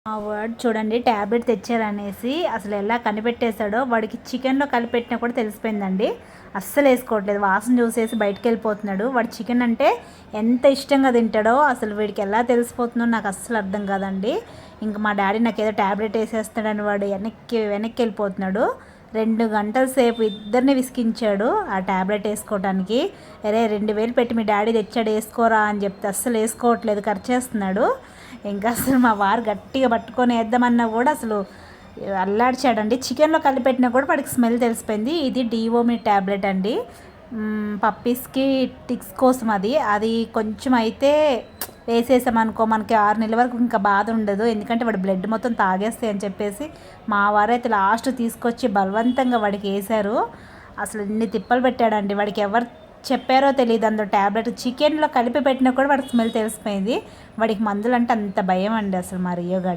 ఆ వర్డ్ చూడండి, ట్యాబ్లెట్ తెచ్చారనేసి అసలు ఎలా కనిపెట్టేశాడో. వాడికి చికెన్లో కలిపెట్టినా కూడా తెలిసిపోయిందండి. అస్సలు వేసుకోవట్లేదు, వాసన చూసేసి బయటకు వెళ్ళిపోతున్నాడు. వాడు చికెన్ అంటే ఎంత ఇష్టంగా తింటాడో అసలు వీడికి ఎలా తెలిసిపోతుందో నాకు అస్సలు అర్థం కాదండి. ఇంకా మా డాడీ నాకు ఏదో ట్యాబ్లెట్ వేసేస్తాడని వాడు వెనక్కి వెనక్కి వెళ్ళిపోతున్నాడు. 2 గంటల సేపు ఇద్దరిని విసిగించాడు ఆ ట్యాబ్లెట్ వేసుకోవడానికి. అరే 2000 పెట్టి మీ డాడీ తెచ్చాడు వేసుకోరా అని చెప్తే అస్సలు వేసుకోవట్లేదు, ఖర్చేస్తున్నాడు. ఇంకా అసలు మా వారు గట్టిగా పట్టుకొని వేద్దామన్నా కూడా అసలు అల్లాడిచాడండి. చికెన్లో కలిపెట్టినా కూడా వాడికి స్మెల్ తెలిసిపోయింది. ఇది డివోమి ట్యాబ్లెట్ అండి, పప్పీస్కి టిక్స్ కోసం. అది కొంచెం అయితే వేసేసామనుకో మనకి 6 నెలల వరకు ఇంకా బాధ ఉండదు. ఎందుకంటే వాడు బ్లడ్ మొత్తం తాగేస్తాయి అని చెప్పేసి మా వారైతే లాస్ట్ తీసుకొచ్చి బలవంతంగా వాడికి వేశారు. అసలు ఇన్ని తిప్పలు పెట్టాడండి. వాడికి ఎవరు చెప్పారో తెలియదు, అందులో ట్యాబ్లెట్ చికెన్లో కలిపి పెట్టినా కూడా వాడికి స్మెల్ తెలిసిపోయింది. వాడికి మందులు అంటే అంత భయం అండి అసలు మా రియో గాడికి.